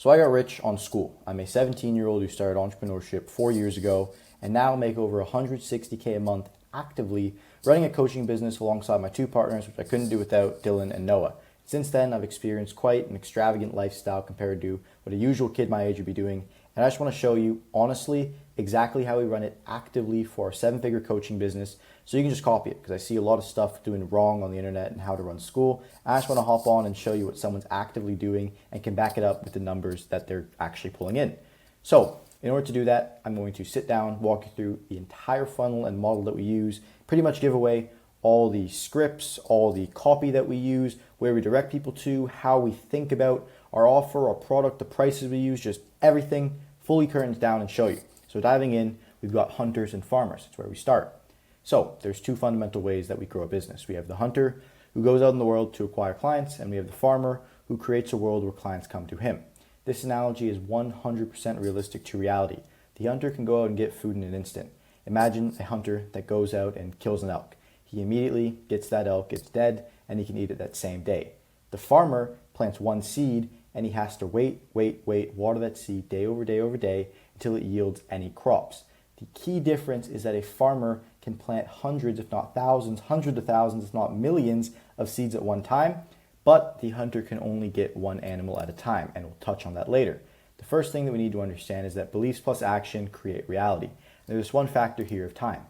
So I got rich on Skool. I'm a 17-year-old who started entrepreneurship 4 years ago and now make over 160K a month actively running a coaching business alongside my two partners, which I couldn't do without Dylan and Noah. Since then, I've experienced quite an extravagant lifestyle compared to what a usual kid my age would be doing. And I just want to show you, honestly, exactly how we run it actively for our seven-figure coaching business so you can just copy it, because I see a lot of stuff doing wrong on the internet and how to run Skool. I just want to hop on and show you what someone's actively doing and can back it up with the numbers that they're actually pulling in. So in order to do that, I'm going to sit down, walk you through the entire funnel and model that we use, pretty much give away all the scripts, all the copy that we use, where we direct people to, how we think about our offer, our product, the prices we use, just everything fully curtains down and show you. So diving in, we've got hunters and farmers. That's where we start. So there's two fundamental ways that we grow a business. We have the hunter who goes out in the world to acquire clients, and we have the farmer who creates a world where clients come to him. This analogy is 100% realistic to reality. The hunter can go out and get food in an instant. Imagine a hunter that goes out and kills an elk. He immediately gets that elk, it's dead, and he can eat it that same day. The farmer plants one seed, and he has to wait, water that seed day over day over day until it yields any crops. The key difference is that a farmer can plant hundreds, if not thousands, hundreds of thousands, if not millions of seeds at one time, but the hunter can only get one animal at a time, and we'll touch on that later. The first thing that we need to understand is that beliefs plus action create reality. And there's one factor here of time.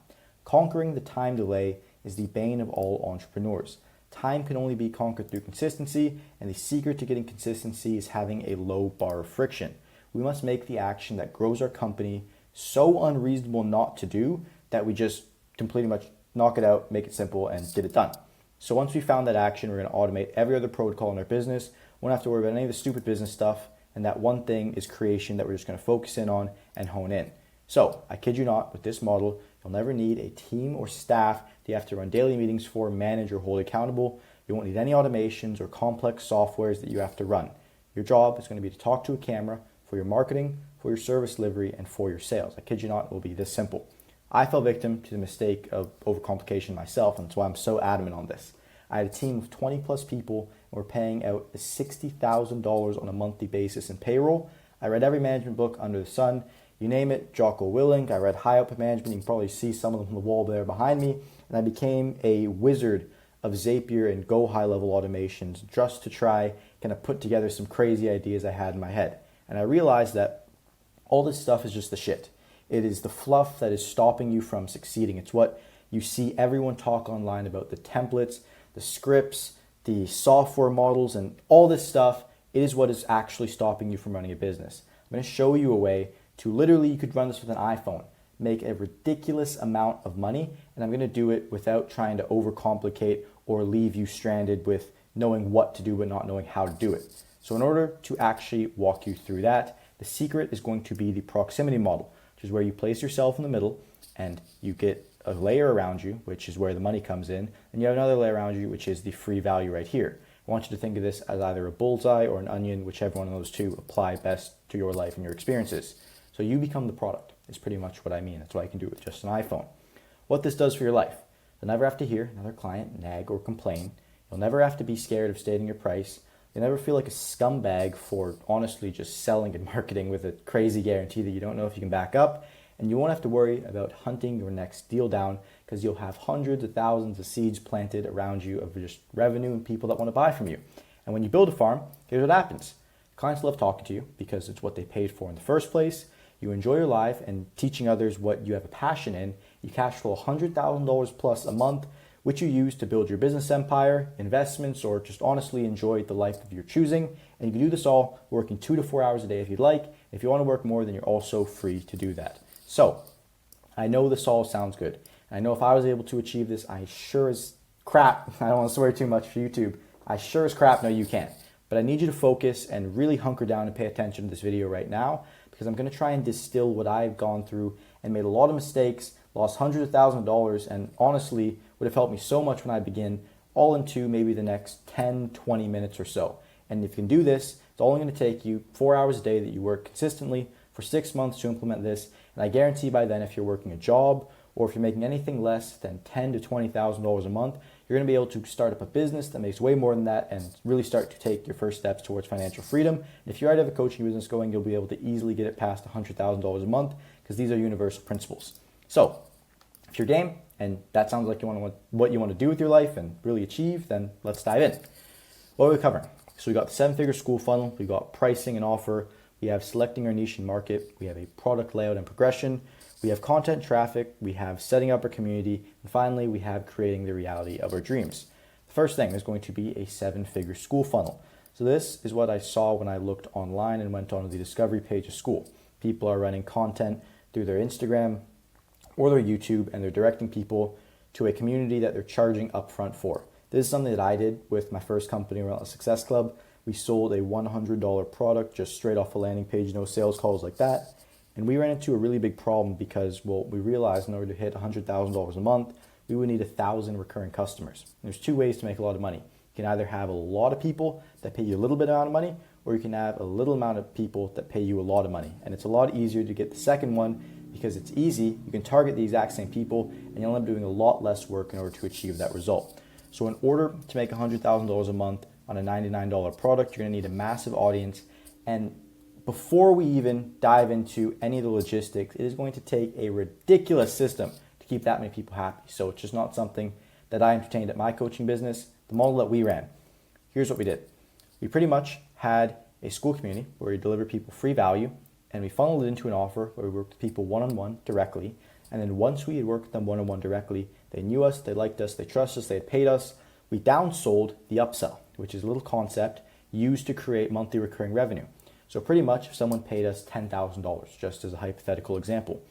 Conquering the time delay is the bane of all entrepreneurs. Time can only be conquered through consistency, and the secret to getting consistency is having a low bar of friction. We must make the action that grows our company so unreasonable not to do that we just completely much knock it out, make it simple, and get it done. So once we found that action, we're going to automate every other protocol in our business. We won't have to worry about any of the stupid business stuff, and that one thing is creation that we're just going to focus in on and hone in. So I kid you not, with this model, you'll never need a team or staff that you have to run daily meetings for, manage, or hold accountable. You won't need any automations or complex softwares that you have to run. Your job is going to be to talk to a camera for your marketing, for your service delivery, and for your sales. I kid you not, it will be this simple. I fell victim to the mistake of overcomplication myself, and that's why I'm so adamant on this. I had a team of 20 plus people, and we're paying out $60,000 on a monthly basis in payroll. I read every management book under the sun. You name it, Jocko Willink. I read High Up Management. You can probably see some of them on the wall there behind me. And I became a wizard of Zapier and Go high-level automations just to try kind of put together some crazy ideas I had in my head. And I realized that all this stuff is just the shit. It is the fluff that is stopping you from succeeding. It's what you see everyone talk online about, the templates, the scripts, the software models, and all this stuff. It is what is actually stopping you from running a business. I'm going to show you a way to literally, you could run this with an iPhone, make a ridiculous amount of money, and I'm going to do it without trying to overcomplicate or leave you stranded with knowing what to do but not knowing how to do it. So in order to actually walk you through that, the secret is going to be the proximity model, which is where you place yourself in the middle and you get a layer around you, which is where the money comes in, and you have another layer around you, which is the free value right here. I want you to think of this as either a bullseye or an onion, whichever one of those two apply best to your life and your experiences. So you become the product is pretty much what I mean. That's what I can do with just an iPhone. What this does for your life, you'll never have to hear another client nag or complain. You'll never have to be scared of stating your price. You'll never feel like a scumbag for honestly just selling and marketing with a crazy guarantee that you don't know if you can back up. And you won't have to worry about hunting your next deal down because you'll have hundreds of thousands of seeds planted around you of just revenue and people that want to buy from you. And when you build a farm, here's what happens. Clients love talking to you because it's what they paid for in the first place. You enjoy your life and teaching others what you have a passion in. You cash flow $100,000 plus a month, which you use to build your business empire, investments, or just honestly enjoy the life of your choosing. And you can do this all working 2 to 4 hours a day if you'd like. If you want to work more, then you're also free to do that. So I know this all sounds good. I know if I was able to achieve this, I sure as crap, I don't want to swear too much for YouTube, I sure as crap know you can't. But I need you to focus and really hunker down and pay attention to this video right now, because I'm going to try and distill what I've gone through and made a lot of mistakes, lost hundreds of thousands of dollars, and honestly would have helped me so much when I begin, all into maybe the next 10, 20 minutes or so. And if you can do this, it's only going to take you 4 hours a day that you work consistently for 6 months to implement this. And I guarantee by then, if you're working a job or if you're making anything less than $10,000 to $20,000 a month, you're going to be able to start up a business that makes way more than that and really start to take your first steps towards financial freedom. And if you already have a coaching business going, you'll be able to easily get it past $100,000 a month because these are universal principles. So if you're game and that sounds like what you want to do with your life and really achieve, then let's dive in. What are we covering? So we got the 7-figure Skool funnel, we got pricing and offer, we have selecting our niche and market, we have a product layout and progression, we have content traffic, we have setting up our community, and finally we have creating the reality of our dreams. The first thing is going to be a 7-figure Skool funnel. So this is what I saw when I looked online and went on the discovery page of Skool. People are running content through their Instagram or their YouTube, and they're directing people to a community that they're charging upfront for. This is something that I did with my first company, Relentless Success Club. We sold a $100 product just straight off a landing page, no sales calls like that. And we ran into a really big problem because, well, we realized in order to hit $100,000 a month, we would need 1,000 recurring customers. There's two ways to make a lot of money. You can either have a lot of people that pay you a little bit amount of money, or you can have a little amount of people that pay you a lot of money. And it's a lot easier to get the second one because it's easy. You can target the exact same people and you'll end up doing a lot less work in order to achieve that result. So in order to make $100,000 a month on a $99 product, you're gonna need a massive audience. And before we even dive into any of the logistics, it is going to take a ridiculous system to keep that many people happy. So it's just not something that I entertained at my coaching business. The model that we ran, here's what we did. We pretty much had a Skool community where we delivered people free value, and we funneled it into an offer where we worked with people one-on-one directly. And then once we had worked with them one-on-one directly, they knew us, they liked us, they trusted us, they had paid us. We downsold the upsell, which is a little concept used to create monthly recurring revenue. So pretty much if someone paid us $10,000, just as a hypothetical example,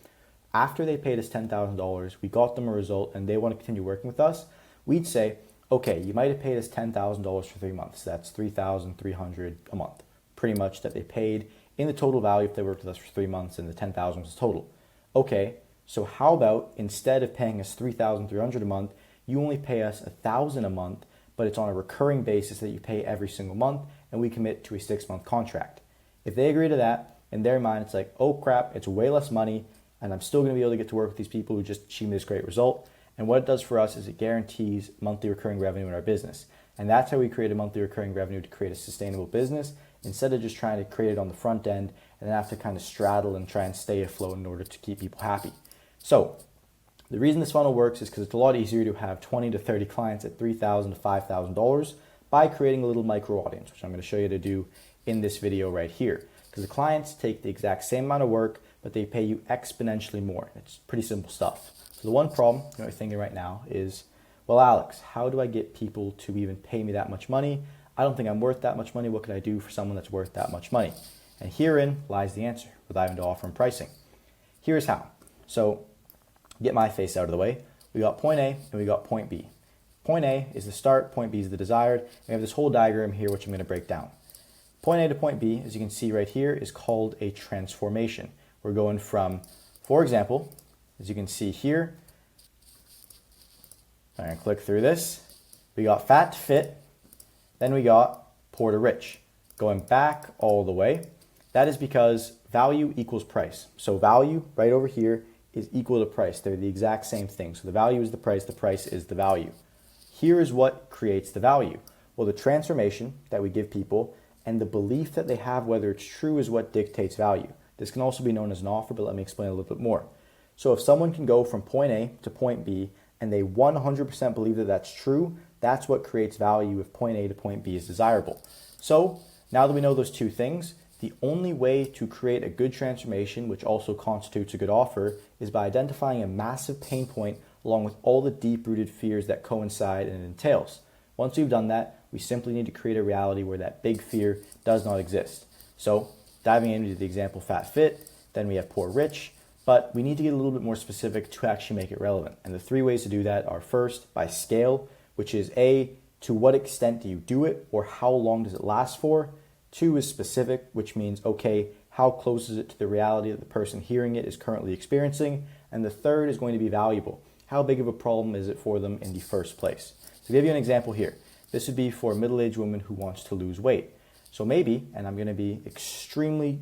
after they paid us $10,000, we got them a result and they want to continue working with us, we'd say, okay, you might have paid us $10,000 for 3 months. That's $3,300 a month, pretty much that they paid in the total value if they worked with us for 3 months, and the $10,000 was total. Okay, so how about instead of paying us $3,300 a month, you only pay us $1,000 a month, but it's on a recurring basis that you pay every single month, and we commit to a 6-month contract. If they agree to that, in their mind, it's like, oh crap, it's way less money, and I'm still going to be able to get to work with these people who just achieved this great result. And what it does for us is it guarantees monthly recurring revenue in our business. And that's how we create a monthly recurring revenue to create a sustainable business, instead of just trying to create it on the front end and then have to kind of straddle and try and stay afloat in order to keep people happy. So the reason this funnel works is because it's a lot easier to have 20 to 30 clients at $3,000 to $5,000 by creating a little micro audience, which I'm going to show you to do in this video right here. Because the clients take the exact same amount of work, but they pay you exponentially more. It's pretty simple stuff. So the one problem you're thinking right now is, well, Alex, how do I get people to even pay me that much money? I don't think I'm worth that much money. What could I do for someone that's worth that much money? And herein lies the answer, with diving into offer and pricing. Here's how. So get my face out of the way. We got point A and we got point B. Point A is the start, point B is the desired. We have this whole diagram here, which I'm going to break down. Point A to point B, as you can see right here, is called a transformation. We're going from, for example, as you can see here, I'm going to click through this. We got fat to fit, then we got poor to rich. Going back all the way, that is because value equals price. So value right over here is equal to price. They're the exact same thing. So the value is the price is the value. Here is what creates the value. Well, the transformation that we give people and the belief that they have whether it's true is what dictates value. This can also be known as an offer, but let me explain a little bit more. So if someone can go from point A to point B and they 100% believe that that's true, that's what creates value if point A to point B is desirable. So now that we know those two things, the only way to create a good transformation, which also constitutes a good offer, is by identifying a massive pain point along with all the deep-rooted fears that coincide and it entails. Once we've done that, we simply need to create a reality where that big fear does not exist. So diving into the example fat fit, then we have poor rich, but we need to get a little bit more specific to actually make it relevant. And the 3 ways to do that are first, by scale, which is A, to what extent do you do it or how long does it last for? 2 is specific, which means, okay, how close is it to the reality that the person hearing it is currently experiencing? And the 3rd is going to be valuable. How big of a problem is it for them in the first place? To give you an example here, this would be for a middle-aged woman who wants to lose weight. So maybe, and I'm going to be extremely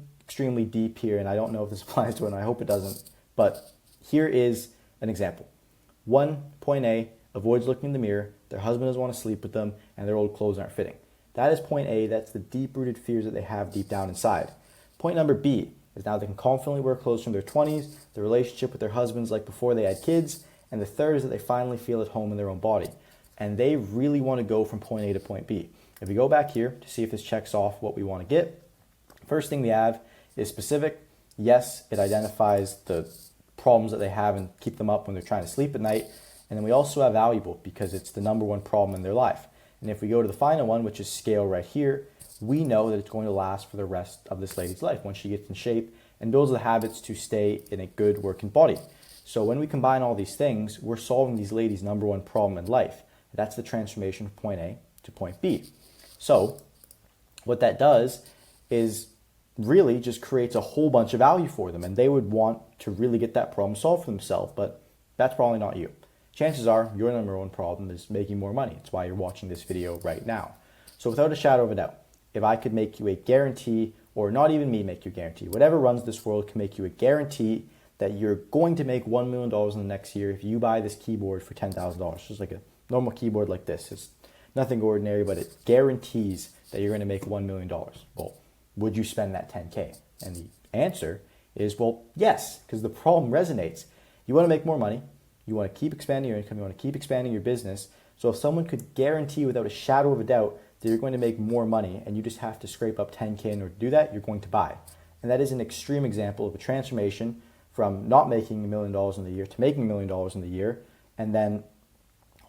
deep here, and I don't know if this applies to it, and I hope it doesn't, but here is an example. Point A, avoids looking in the mirror, their husband doesn't want to sleep with them, and their old clothes aren't fitting. That is point A. That's the deep-rooted fears that they have deep down inside. Point number B is now they can confidently wear clothes from their 20s, the relationship with their husbands like before they had kids, and the third is that they finally feel at home in their own body. And they really want to go from point A to point B. If we go back here to see if this checks off what we want to get, first thing we have is specific. Yes, it identifies the problems that they have and keep them up when they're trying to sleep at night. And then we also have valuable because it's the number one problem in their life. And if we go to the final one, which is scale right here, we know that it's going to last for the rest of this lady's life once she gets in shape and builds the habits to stay in a good working body. So when we combine all these things, we're solving these ladies' number one problem in life. That's the transformation from point A to point B. So what that does is really just creates a whole bunch of value for them, and they would want to really get that problem solved for themselves, but that's probably not you. Chances are your number one problem is making more money. It's why you're watching this video right now. So without a shadow of a doubt, if I could make you a guarantee, or not even me make you a guarantee, whatever runs this world can make you a guarantee that you're going to make $1 million in the next year if you buy this keyboard for $10,000. Just like a normal keyboard like this. It's nothing ordinary, but it guarantees that you're going to make $1 million. Well, would you spend that 10K? And the answer is, well, yes, because the problem resonates. You want to make more money. You want to keep expanding your income. You want to keep expanding your business. So if someone could guarantee without a shadow of a doubt that you're going to make more money and you just have to scrape up 10K in order to do that, you're going to buy. And that is an extreme example of a transformation from not making $1 million in the year to making $1 million in the year, and then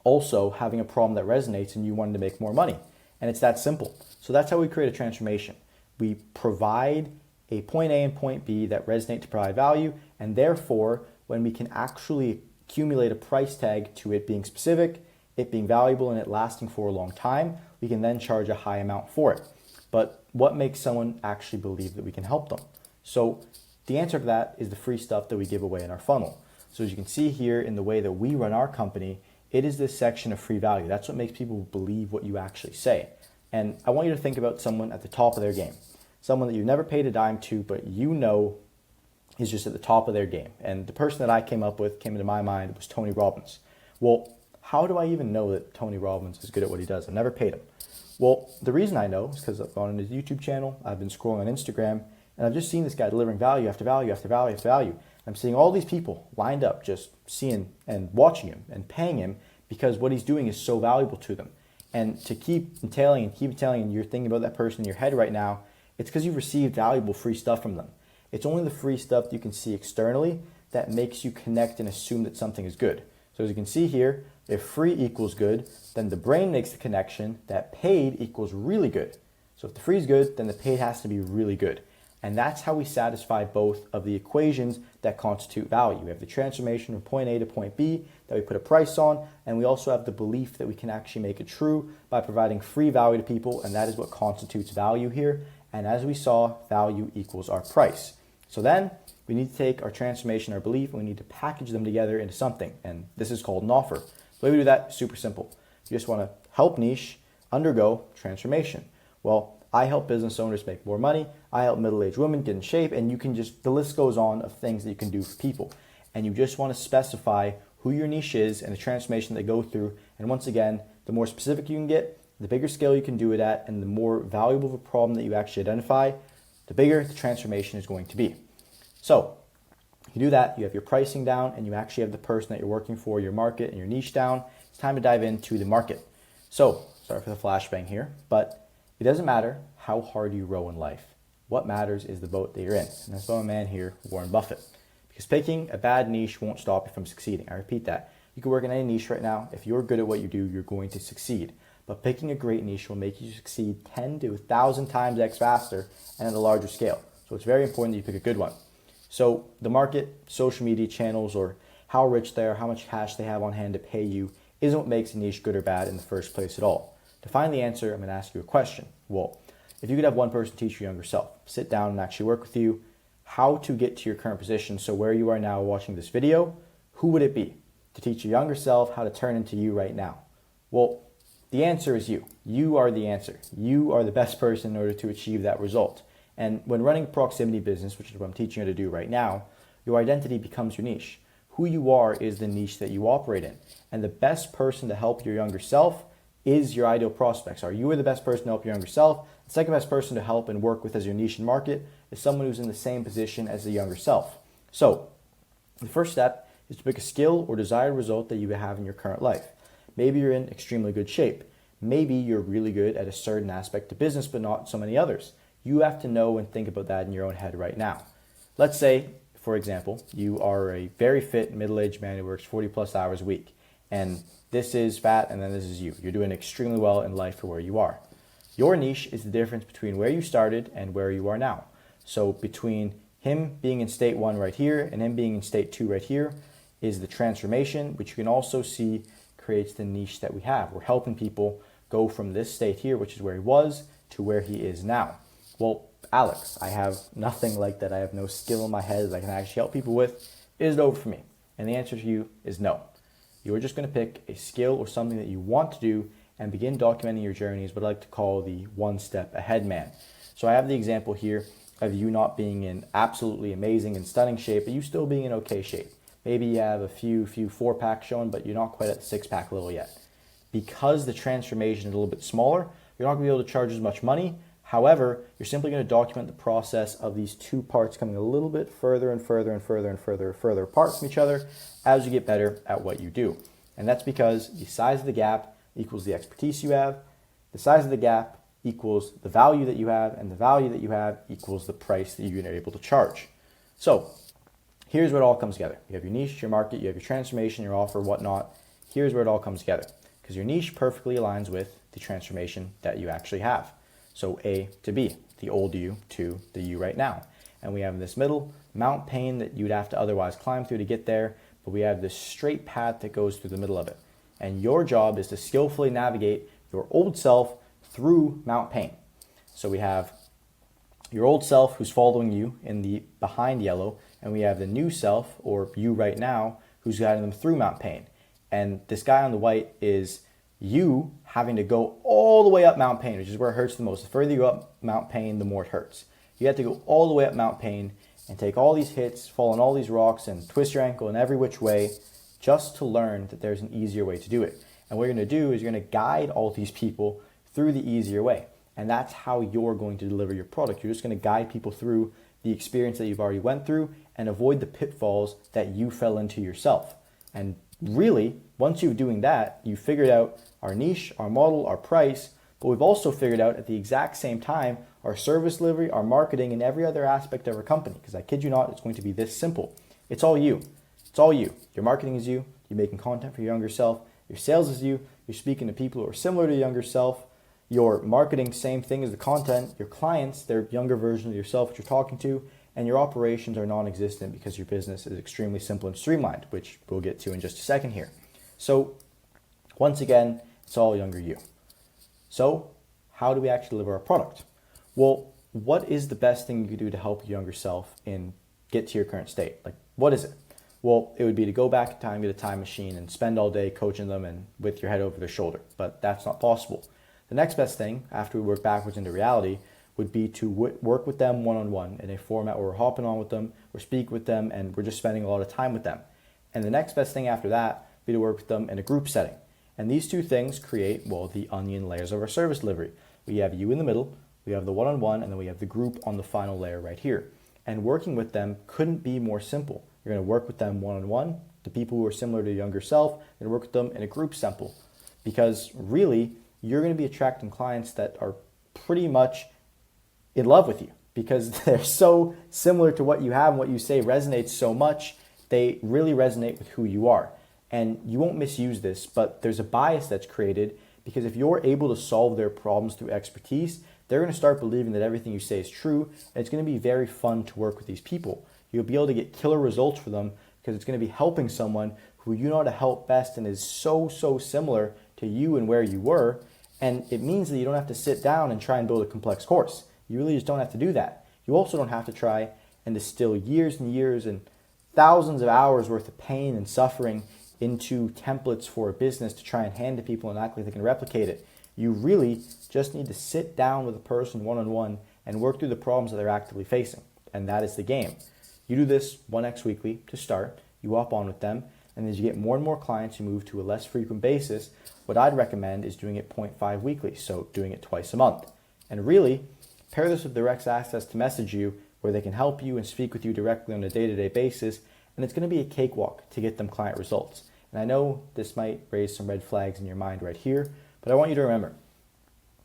also having a problem that resonates and you wanted to make more money. And it's that simple. So that's how we create a transformation. We provide a point A and point B that resonate to provide value, and therefore when we can actually accumulate a price tag to it being specific, it being valuable, and it lasting for a long time, we can then charge a high amount for it. But what makes someone actually believe that we can help them? So the answer to that is the free stuff that we give away in our funnel. So as you can see here in the way that we run our company, it is this section of free value. That's what makes people believe what you actually say. And I want you to think about someone at the top of their game, someone that you've never paid a dime to, but you know is just at the top of their game. And the person that I came into my mind was Tony Robbins. Well, how do I even know that Tony Robbins is good at what he does? I've never paid him. Well, the reason I know is because I've gone on his YouTube channel, I've been scrolling on Instagram, and I've just seen this guy delivering value after value after value after value. I'm seeing all these people lined up just seeing and watching him and paying him because what he's doing is so valuable to them. And to keep telling and you're thinking about that person in your head right now, it's because you've received valuable free stuff from them. It's only the free stuff that you can see externally that makes you connect and assume that something is good. So as you can see here, if free equals good, then the brain makes the connection that paid equals really good. So if the free is good, then the paid has to be really good. And that's how we satisfy both of the equations that constitute value. We have the transformation from point A to point B that we put a price on, and we also have the belief that we can actually make it true by providing free value to people, and that is what constitutes value here. And as we saw, value equals our price. So then we need to take our transformation, our belief, and we need to package them together into something, and this is called an offer. The way we do that is super simple. You just want to help niche undergo transformation. Well, I help business owners make more money. I help middle-aged women get in shape, and you can just, the list goes on of things that you can do for people. And you just want to specify who your niche is and the transformation they go through. And once again, the more specific you can get, the bigger scale you can do it at, and the more valuable of a problem that you actually identify, the bigger the transformation is going to be. So you do that, you have your pricing down, and you actually have the person that you're working for, your market and your niche down. It's time to dive into the market. So, sorry for the flashbang here, but it doesn't matter how hard you row in life. What matters is the boat that you're in. And that's by my man here, Warren Buffett. Because picking a bad niche won't stop you from succeeding. I repeat that. You can work in any niche right now. If you're good at what you do, you're going to succeed. But picking a great niche will make you succeed 10 to 1,000 times X faster and at a larger scale. So it's very important that you pick a good one. So the market, social media channels, or how rich they are, how much cash they have on hand to pay you isn't what makes a niche good or bad in the first place at all. To find the answer, I'm going to ask you a question. Well, if you could have one person teach your younger self, sit down and actually work with you, how to get to your current position, so where you are now watching this video, who would it be to teach your younger self how to turn into you right now? Well, the answer is you. You are the answer. You are the best person in order to achieve that result. And when running a proximity business, which is what I'm teaching you to do right now, your identity becomes your niche. Who you are is the niche that you operate in. And the best person to help your younger self is your ideal prospects. You are the best person to help your younger self. The second best person to help and work with as your niche and market is someone who's in the same position as the younger self. So the first step is to pick a skill or desired result that you have in your current life. Maybe you're in extremely good shape. Maybe you're really good at a certain aspect of business, but not so many others. You have to know and think about that in your own head right now. Let's say, for example, you are a very fit middle-aged man who works 40 plus hours a week. And this is fat, and then this is you. You're doing extremely well in life for where you are. Your niche is the difference between where you started and where you are now. So between him being in state 1 right here and him being in state 2 right here is the transformation, which you can also see creates the niche that we have. We're helping people go from this state here, which is where he was, to where he is now. Well, Alex, I have nothing like that. I have no skill in my head that I can actually help people with. Is it over for me? And the answer to you is no. You're just going to pick a skill or something that you want to do and begin documenting your journey is what I like to call the one step ahead man. So I have the example here of you not being in absolutely amazing and stunning shape, but you still being in okay shape. Maybe you have a few 4-pack showing, but you're not quite at the 6-pack level yet. Because the transformation is a little bit smaller, you're not going to be able to charge as much money. However, you're simply going to document the process of these two parts coming a little bit further and further and further and further apart from each other as you get better at what you do. And that's because the size of the gap equals the expertise you have, the size of the gap equals the value that you have, and the value that you have equals the price that you're able to charge. So here's where it all comes together. You have your niche, your market, you have your transformation, your offer, whatnot. Here's where it all comes together because your niche perfectly aligns with the transformation that you actually have. So A to B, the old you to the you right now. And we have in this middle Mount Pain that you'd have to otherwise climb through to get there, but we have this straight path that goes through the middle of it. And your job is to skillfully navigate your old self through Mount Pain. So we have your old self who's following you in the behind yellow, and we have the new self, or you right now, who's guiding them through Mount Pain. And this guy on the white is you having to go all the way up Mount Pain, which is where it hurts the most. The further you go up Mount Pain, the more it hurts. You have to go all the way up Mount Pain and take all these hits, fall on all these rocks, and twist your ankle in every which way just to learn that there's an easier way to do it. And what you're going to do is you're going to guide all these people through the easier way. And that's how you're going to deliver your product. You're just going to guide people through the experience that you've already went through and avoid the pitfalls that you fell into yourself. And really, once you're doing that, you figured out our niche, our model, our price, but we've also figured out at the exact same time our service delivery, our marketing, and every other aspect of our company. Because I kid you not, it's going to be this simple. It's all you. It's all you. Your marketing is you. You're making content for your younger self. Your sales is you. You're speaking to people who are similar to your younger self. Your marketing, same thing as the content. Your clients, they're younger version of yourself that you're talking to. And your operations are non-existent because your business is extremely simple and streamlined, which we'll get to in just a second here. So once again, it's all younger you. So how do we actually deliver our product? Well, what is the best thing you could do to help your younger self and get to your current state? Like, what is it? Well, it would be to go back in time, get a time machine, and spend all day coaching them and with your head over their shoulder. But that's not possible. The next best thing, after we work backwards into reality, would be to work with them one-on-one in a format where we're hopping on with them, we're speaking with them, and we're just spending a lot of time with them. And the next best thing after that would be to work with them in a group setting. And these two things create, well, the onion layers of our service delivery. We have you in the middle, we have the one-on-one, and then we have the group on the final layer right here. And working with them couldn't be more simple. You're going to work with them one-on-one, the people who are similar to your younger self, and work with them in a group simple. Because really, you're going to be attracting clients that are pretty much in love with you because they're so similar to what you have and what you say resonates so much. They really resonate with who you are. And you won't misuse this, but there's a bias that's created because if you're able to solve their problems through expertise, they're going to start believing that everything you say is true. And it's going to be very fun to work with these people. You'll be able to get killer results for them because it's going to be helping someone who you know how to help best and is so similar to you and where you were. And it means that you don't have to sit down and try and build a complex course. You really just don't have to do that. You also don't have to try and distill years and years and thousands of hours worth of pain and suffering into templates for a business to try and hand to people and act like they can replicate it. You really just need to sit down with a person one-on-one and work through the problems that they're actively facing. And that is the game. You do this 1x weekly to start. you hop on with them, and as you get more and more clients who move to a less frequent basis, what I'd recommend is doing it 0.5 weekly, so doing it twice a month. And really, pair this with direct access to message you, where they can help you and speak with you directly on a day-to-day basis, and it's going to be a cakewalk to get them client results. And I know this might raise some red flags in your mind right here, but I want you to remember,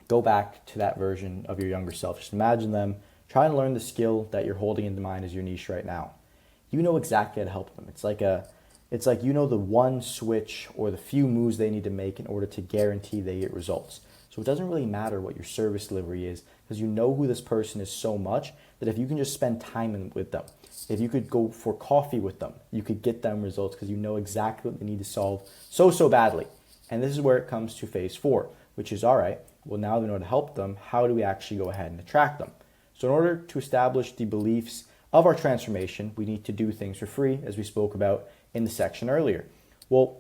go back to that version of your younger self. Just imagine them trying to learn the skill that you're holding in mind as your niche right now. You know exactly how to help them. It's like you know the one switch or the few moves they need to make in order to guarantee they get results. So it doesn't really matter what your service delivery is, because you know who this person is so much that if you can just spend time with them, if you could go for coffee with them, you could get them results because you know exactly what they need to solve so badly. And this is where it comes to phase 4, which is, all right, well, now we know how to help them. How do we actually go ahead and attract them? So in order to establish the beliefs of our transformation, we need to do things for free, as we spoke about in the section earlier. Well,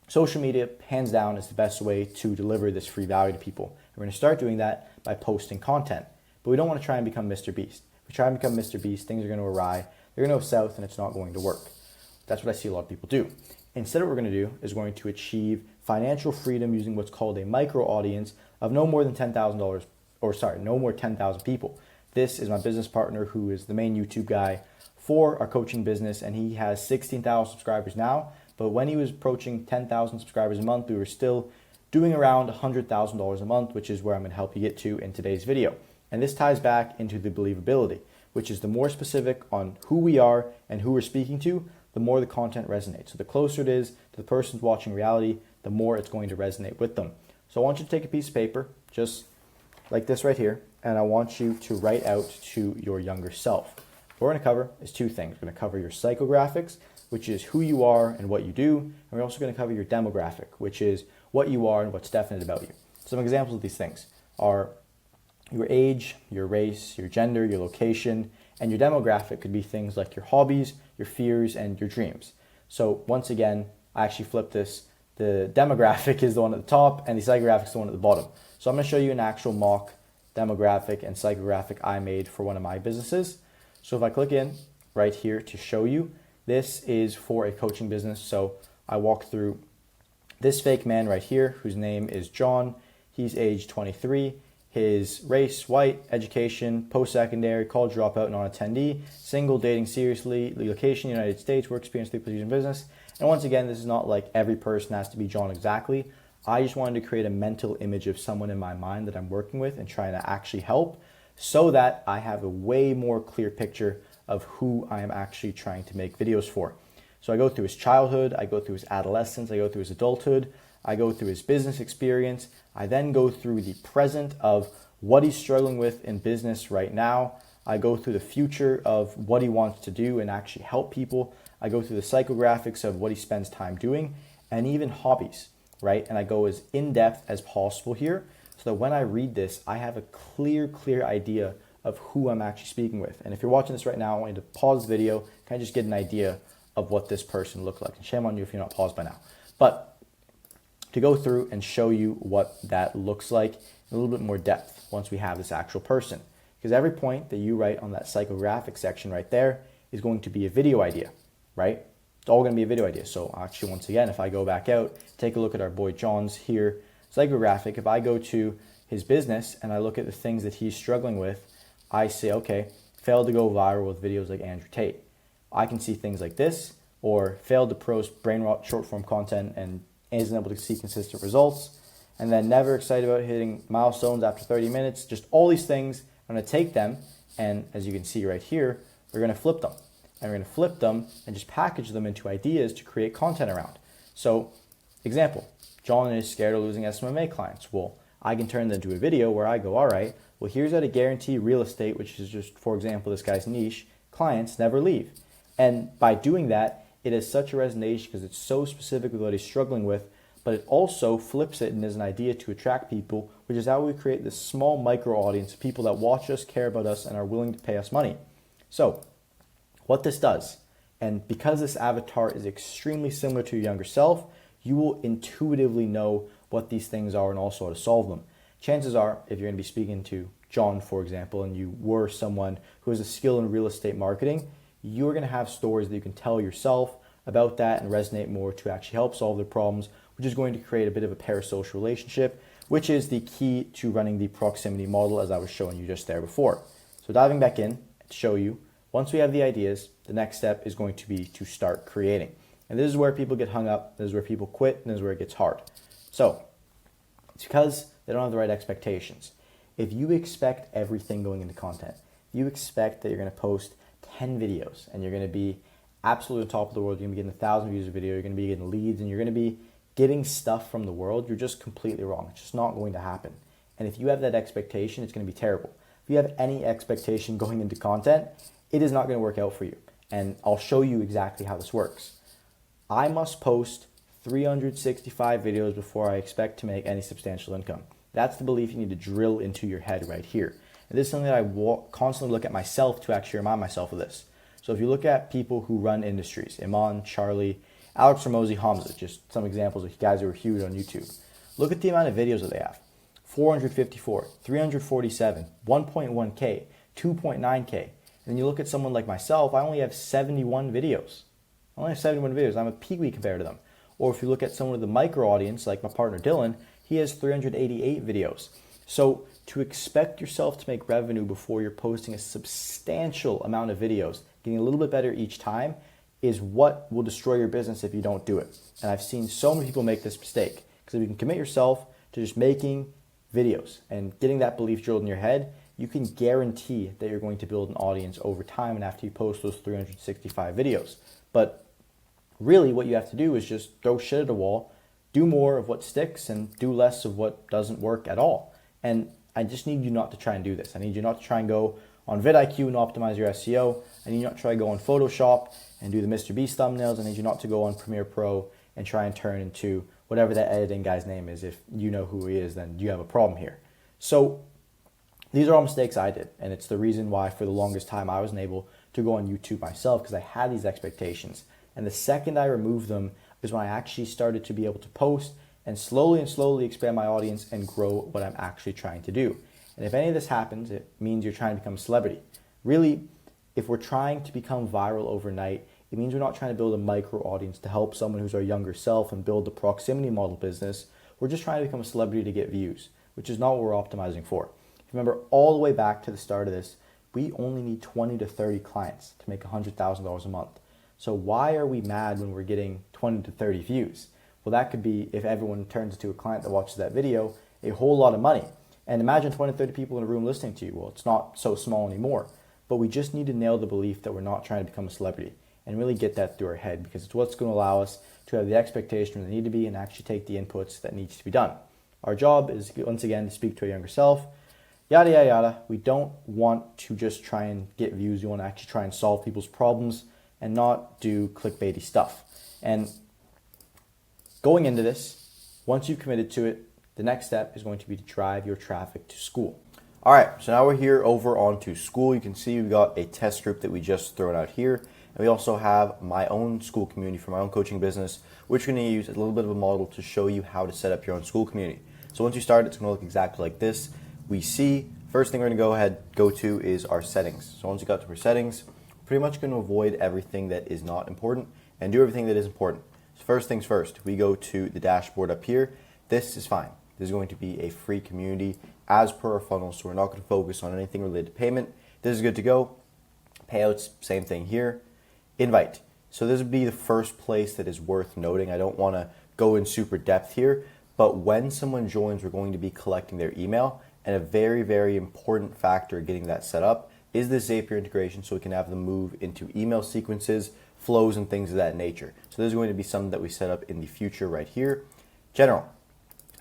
social media, hands down, is the best way to deliver this free value to people. And we're going to start doing that by posting content. But we don't want to try and become Mr. Beast. If we try and become Mr. Beast, things are going to awry. They're going to go south, and it's not going to work. That's what I see a lot of people do. Instead, what we're going to do is going to achieve financial freedom using what's called a micro audience of no more than $10,000, no more 10,000 people. This is my business partner, who is the main YouTube guy for our coaching business, and he has 16,000 subscribers now. But when he was approaching 10,000 subscribers a month, we were still doing around $100,000 a month, which is where I'm going to help you get to in today's video. And this ties back into the believability, which is the more specific on who we are and who we're speaking to, the more the content resonates. So the closer it is to the person's watching reality, the more it's going to resonate with them. So I want you to take a piece of paper, just like this right here, and I want you to write out to your younger self. What we're going to cover is 2 things. We're going to cover your psychographics, which is who you are and what you do. And we're also going to cover your demographic, which is what you are and what's definite about you. Some examples of these things are your age, your race, your gender, your location, and your demographic could be things like your hobbies, your fears, and your dreams. So once again, I actually flipped this. The demographic is the one at the top and the psychographic is the one at the bottom. So I'm going to show you an actual mock demographic and psychographic I made for one of my businesses. So if I click in right here to show you, this is for a coaching business. So I walk through this fake man right here, whose name is John. He's age 23. His race, white, education, post-secondary, college dropout, non-attendee, single, dating seriously, location, United States, work experience, 3+ years in business. And once again, this is not like every person has to be John exactly. I just wanted to create a mental image of someone in my mind that I'm working with and trying to actually help, so that I have a way more clear picture of who I am actually trying to make videos for. So I go through his childhood, I go through his adolescence, I go through his adulthood, I go through his business experience. I then go through the present of what he's struggling with in business right now. I go through the future of what he wants to do and actually help people. I go through the psychographics of what he spends time doing, and even hobbies, right? And I go as in-depth as possible here, so that when I read this, I have a clear idea of who I'm actually speaking with. And if you're watching this right now, I want you to pause the video, kind of just get an idea of what this person looked like. And shame on you if you're not paused by now. But to go through and show you what that looks like in a little bit more depth once we have this actual person. Because every point that you write on that psychographic section right there is going to be a video idea, right? It's all going to be a video idea. So actually, once again, if I go back out, take a look at our boy John's here, psychographic, if I go to his business and I look at the things that he's struggling with, I say, okay, failed to go viral with videos like Andrew Tate. I can see things like this, or failed to post brain rot short form content and isn't able to see consistent results, and then never excited about hitting milestones after 30 minutes. Just all these things, I'm going to take them, and as you can see right here, we're going to flip them. And we're going to flip them and just package them into ideas to create content around. So, example, John is scared of losing SMMA clients. Well, I can turn that into a video where I go, all right, well, here's how to guarantee real estate, which is just, for example, this guy's niche, clients never leave. And by doing that, it has such a resonation because it's so specific with what he's struggling with, but it also flips it and is an idea to attract people, which is how we create this small micro audience of people that watch us, care about us, and are willing to pay us money. So what this does, and because this avatar is extremely similar to your younger self, you will intuitively know what these things are and also how to solve them. Chances are, if you're going to be speaking to John, for example, and you were someone who has a skill in real estate marketing, you're going to have stories that you can tell yourself about that and resonate more to actually help solve their problems, which is going to create a bit of a parasocial relationship, which is the key to running the proximity model as I was showing you just there before. So diving back in to show you, once we have the ideas, the next step is going to be to start creating. And this is where people get hung up, this is where people quit, and this is where it gets hard. So it's because they don't have the right expectations. If you expect everything going into content, you expect that you're going to post 10 videos and you're going to be absolutely on top of the world, you're going to be getting 1,000 views a video, you're going to be getting leads, and you're going to be getting stuff from the world, you're just completely wrong. It's just not going to happen. And if you have that expectation, it's going to be terrible. If you have any expectation going into content, it is not going to work out for you. And I'll show you exactly how this works. I must post 365 videos before I expect to make any substantial income. That's the belief you need to drill into your head right here. And this is something that I constantly look at myself to actually remind myself of this. So if you look at people who run industries, Iman, Charlie, Alex Ramosi, Hamza, just some examples of guys who are huge on YouTube. Look at the amount of videos that they have. 454, 347, 1.1K, 2.9K. And then you look at someone like myself, I only have 71 videos. I'm a peewee compared to them. Or if you look at someone with a micro audience, like my partner Dylan, he has 388 videos. So to expect yourself to make revenue before you're posting a substantial amount of videos, getting a little bit better each time, is what will destroy your business if you don't do it. And I've seen so many people make this mistake. Because if you can commit yourself to just making videos and getting that belief drilled in your head, you can guarantee that you're going to build an audience over time and after you post those 365 videos. But really what you have to do is just throw shit at a wall, do more of what sticks and do less of what doesn't work at all. And I just need you not to try and do this. I need you not to try and go on vidIQ and optimize your SEO. I need you not to try to go on Photoshop and do the Mr. Beast thumbnails. I need you not to go on Premiere Pro and try and turn into whatever that editing guy's name is. If you know who he is, then you have a problem here. So these are all mistakes I did. And it's the reason why for the longest time I wasn't able to go on YouTube myself, because I had these expectations. And the second I removed them is when I actually started to be able to post and slowly expand my audience and grow what I'm actually trying to do. And if any of this happens, it means you're trying to become a celebrity. Really, if we're trying to become viral overnight, it means we're not trying to build a micro audience to help someone who's our younger self and build the proximity model business. We're just trying to become a celebrity to get views, which is not what we're optimizing for. If you remember all the way back to the start of this, we only need 20 to 30 clients to make $100,000 a month. So why are we mad when we're getting 20 to 30 views? Well, that could be, if everyone turns into a client that watches that video, a whole lot of money. And imagine 20 to 30 people in a room listening to you. Well, it's not so small anymore. But we just need to nail the belief that we're not trying to become a celebrity and really get that through our head, because it's what's going to allow us to have the expectation where they need to be and actually take the inputs that needs to be done. Our job is, once again, to speak to our younger self. Yada, yada, yada. We don't want to just try and get views. We want to actually try and solve people's problems and not do clickbaity stuff. And going into this, once you've committed to it, the next step is going to be to drive your traffic to Skool. All right, so now we're here over onto Skool. You can see we've got a test group that we just thrown out here. And we also have my own Skool community for my own coaching business, which we're going to use as a little bit of a model to show you how to set up your own Skool community. So once you start, it's going to look exactly like this. We see, first thing we're going to go to is our settings. So once you got to our settings, we're pretty much going to avoid everything that is not important and do everything that is important. So first things first, we go to the dashboard up here. This is fine. This is going to be a free community as per our funnel, so we're not going to focus on anything related to payment. This is good to go. Payouts, same thing here. Invite. So this would be the first place that is worth noting. I don't want to go in super depth here, but when someone joins, we're going to be collecting their email, and a very, very important factor getting that set up is the Zapier integration, so we can have them move into email sequences, flows, and things of that nature. So this is going to be something that we set up in the future right here. General.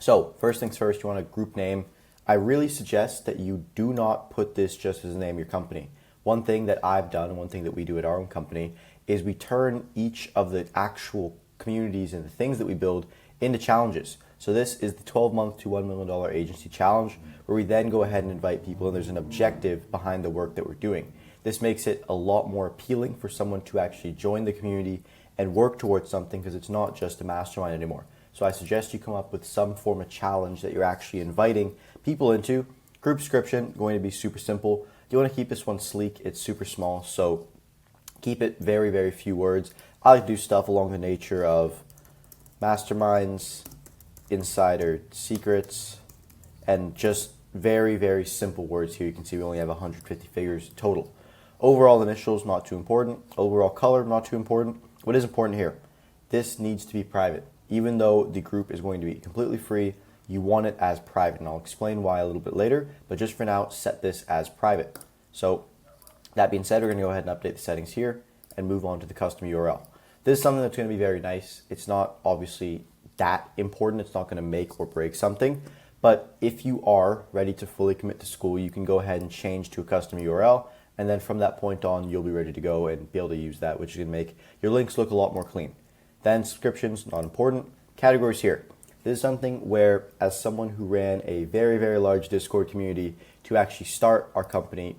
So first things first, you want a group name. I really suggest that you do not put this just as the name of your company. One thing that I've done, and one thing that we do at our own company, is we turn each of the actual communities and the things that we build into challenges. So this is the 12-month to $1 million agency challenge, where we then go ahead and invite people, and there's an objective behind the work that we're doing. This makes it a lot more appealing for someone to actually join the community and work towards something, because it's not just a mastermind anymore. So I suggest you come up with some form of challenge that you're actually inviting people into. Group description, going to be super simple. You want to keep this one sleek. It's super small, so keep it very, very few words. I like to do stuff along the nature of masterminds, insider secrets, and just very, very simple words here. You can see we only have 150 figures total. Overall initials, not too important. Overall color, not too important. What is important here? This needs to be private. Even though the group is going to be completely free, you want it as private. And I'll explain why a little bit later, but just for now, set this as private. So that being said, we're going to go ahead and update the settings here and move on to the custom URL. This is something that's going to be very nice. It's not obviously that important. It's not going to make or break something. But if you are ready to fully commit to Skool, you can go ahead and change to a custom URL. And then from that point on, you'll be ready to go and be able to use that, which is going to make your links look a lot more clean. Then subscriptions, not important. Categories here. This is something where, as someone who ran a very, very large Discord community to actually start our company,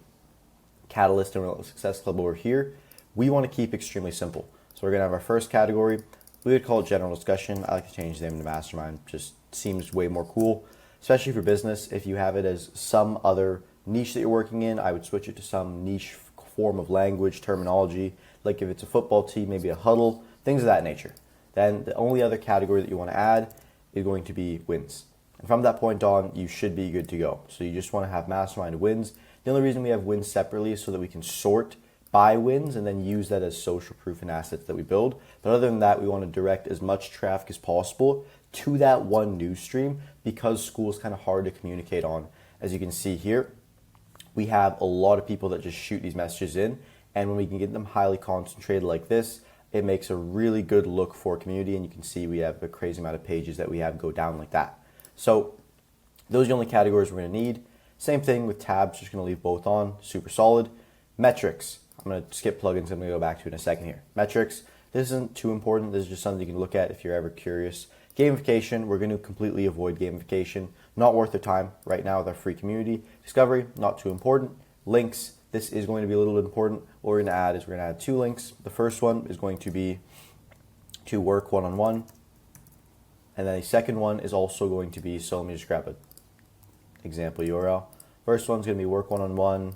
Catalyst and Relentless Success Club over here, we want to keep extremely simple. So we're going to have our first category. We would call it general discussion. I like to change the name to mastermind. Just seems way more cool, especially for business. If you have it as some other niche that you're working in, I would switch it to some niche form of language, terminology. Like if it's a football team, maybe a huddle, things of that nature. Then the only other category that you want to add is going to be wins. And from that point on, you should be good to go. So you just want to have mastermind wins. The only reason we have wins separately is so that we can sort by wins and then use that as social proof and assets that we build. But other than that, we want to direct as much traffic as possible to that one news stream, because Skool is kind of hard to communicate on. As you can see here, we have a lot of people that just shoot these messages in, and when we can get them highly concentrated like this, it makes a really good look for community, and you can see we have a crazy amount of pages that we have go down like that. So those are the only categories we're going to need. Same thing with tabs, just going to leave both on, super solid. Metrics, I'm going to skip plugins, I'm going to go back to it in a second here. Metrics, this isn't too important, this is just something you can look at if you're ever curious. Gamification, we're going to completely avoid gamification, not worth the time right now with our free community. Discovery, not too important. Links, this is going to be a little bit important. What we're going to add is we're going to add 2 links. The first one is going to be to work one-on-one. And then the second one is also going to be, so let me just grab an example URL. First one's going to be work one-on-one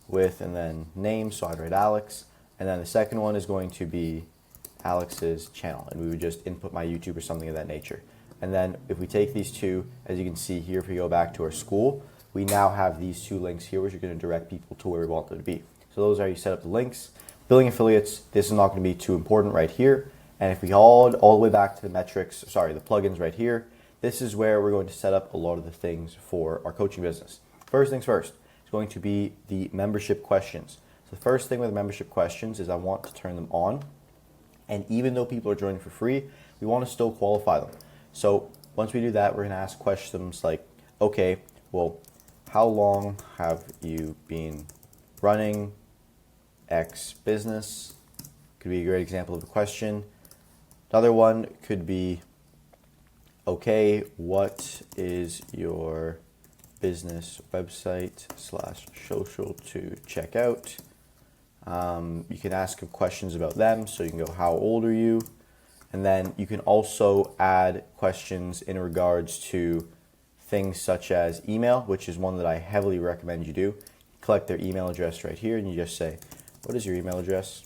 with, and then name, so I'd write Alex. And then the second one is going to be Alex's channel, and we would just input my YouTube or something of that nature. And then if we take these two, as you can see here, if we go back to our Skool, we now have these 2 links here, which are going to direct people to where we want them to be. So those are how you set up the links. Billing affiliates, this is not going to be too important right here. And if we all the way back to the metrics, sorry, the plugins right here, this is where we're going to set up a lot of the things for our coaching business. First things first, it's going to be the membership questions. So the first thing with membership questions is I want to turn them on. And even though people are joining for free, we want to still qualify them. So once we do that, we're going to ask questions like, okay, well, how long have you been running X business? Could be a great example of a question. Another one could be, okay, what is your business website / social to check out? You can ask questions about them, so you can go, how old are you? And then you can also add questions in regards to things such as email, which is one that I heavily recommend you do. Collect their email address right here, and you just say, what is your email address?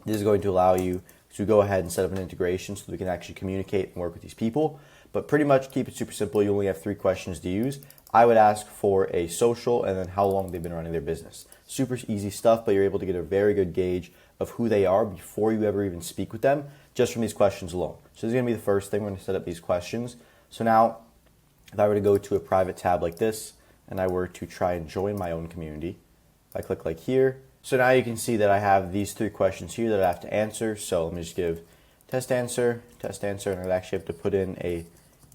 This is going to allow you to go ahead and set up an integration so that we can actually communicate and work with these people. But pretty much keep it super simple. You only have 3 questions to use. I would ask for a social and then how long they've been running their business. Super easy stuff, but you're able to get a very good gauge of who they are before you ever even speak with them, just from these questions alone. So this is going to be the first thing. We're going to set up these questions. So now, if I were to go to a private tab like this, and I were to try and join my own community, if I click like here, so now you can see that I have these 3 questions here that I have to answer. So let me just give test answer, and I'd actually have to put in a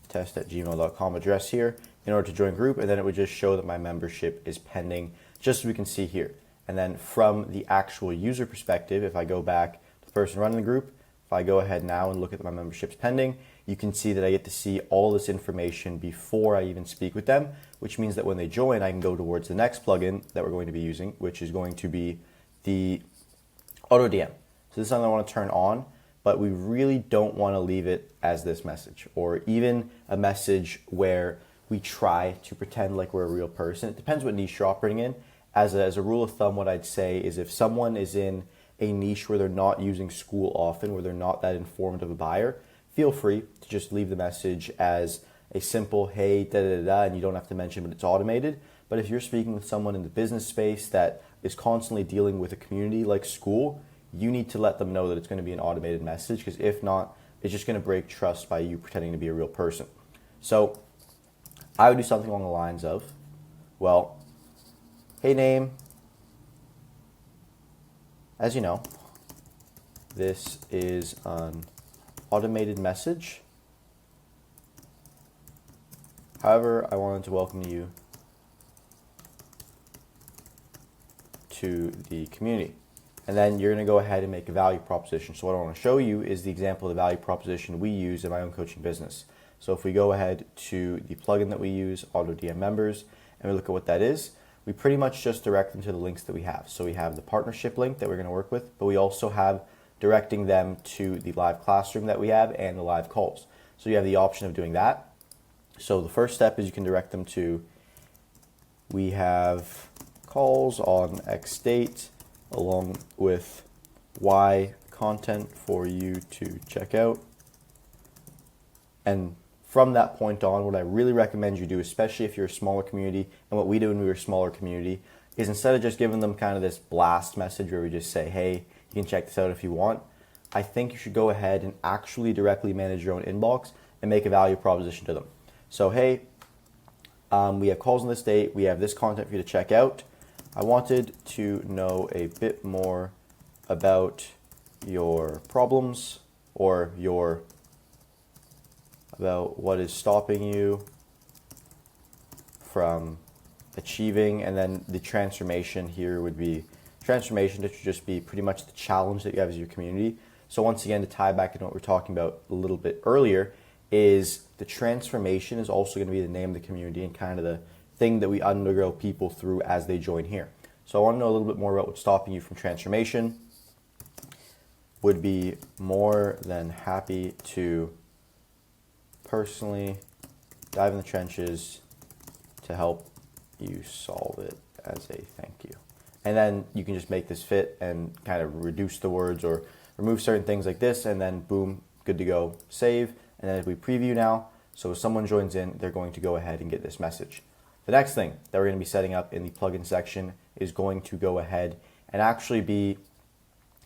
test@gmail.com address here in order to join group, and then it would just show that my membership is pending, just so we can see here. And then from the actual user perspective, if I go back to the person running the group, if I go ahead now and look at my memberships pending, you can see that I get to see all this information before I even speak with them, which means that when they join, I can go towards the next plugin that we're going to be using, which is going to be the auto DM. So this is something I want to turn on, but we really don't want to leave it as this message, or even a message where we try to pretend like we're a real person. It depends what niche you're operating in. As a rule of thumb, what I'd say is if someone is in a niche where they're not using Skool often, where they're not that informed of a buyer, feel free to just leave the message as a simple, hey, da da da, and you don't have to mention, but it's automated. But if you're speaking with someone in the business space that is constantly dealing with a community like Skool, you need to let them know that it's going to be an automated message, because if not, it's just going to break trust by you pretending to be a real person. So I would do something along the lines of, well, hey name, as you know, this is an automated message. However, I wanted to welcome you to the community. And then you're going to go ahead and make a value proposition. So what I want to show you is the example of the value proposition we use in my own coaching business. So if we go ahead to the plugin that we use, Auto DM Members, and we look at what that is, we pretty much just direct them to the links that we have. So we have the partnership link that we're going to work with, but we also have directing them to the live classroom that we have and the live calls. So you have the option of doing that. So the first step is you can direct them to, we have calls on X date along with Y content for you to check out. And from that point on, what I really recommend you do, especially if you're a smaller community, and what we do when we were a smaller community, is instead of just giving them kind of this blast message where we just say, hey, you can check this out if you want, I think you should go ahead and actually directly manage your own inbox and make a value proposition to them. So, hey, we have calls on this date, we have this content for you to check out. I wanted to know a bit more about your problems or about what is stopping you from achieving, and then the transformation here would be, transformation that should just be pretty much the challenge that you have as your community. So once again, to tie back into what we we're talking about a little bit earlier, is the transformation is also going to be the name of the community and kind of the thing that we undergo people through as they join here. So I want to know a little bit more about what's stopping you from transformation. Would be more than happy to personally dive in the trenches to help you solve it as a thank you. And then you can just make this fit and kind of reduce the words or remove certain things like this, and then boom, good to go, save. And then if we preview now, so if someone joins in, they're going to go ahead and get this message. The next thing that we're going to be setting up in the plugin section is going to go ahead and actually be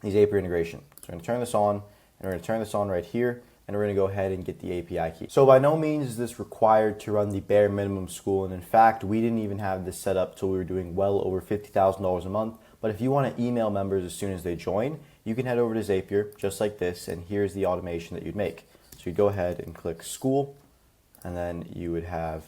the Zapier integration. So we're going to turn this on, and we're going to turn this on right here, and we're going to go ahead and get the API key. So by no means is this required to run the bare minimum Skool, and in fact, we didn't even have this set up till we were doing well over $50,000 a month. But if you want to email members as soon as they join, you can head over to Zapier just like this, and here's the automation that you'd make. So you go ahead and click Skool, and then you would have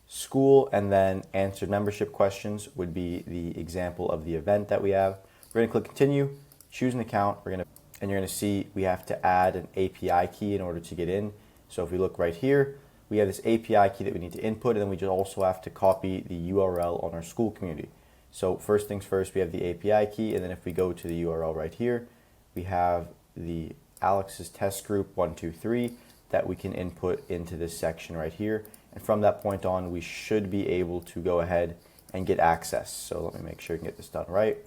Skool, and then answered membership questions would be the example of the event that we have. We're going to click continue, choose an account, and you're going to see we have to add an API key in order to get in. So if we look right here, we have this API key that we need to input, and then we just also have to copy the URL on our Skool community. So first things first, we have the API key, and then if we go to the URL right here, we have the Alex's test group 123 that we can input into this section right here. And from that point on, we should be able to go ahead and get access. So let me make sure I can get this done right.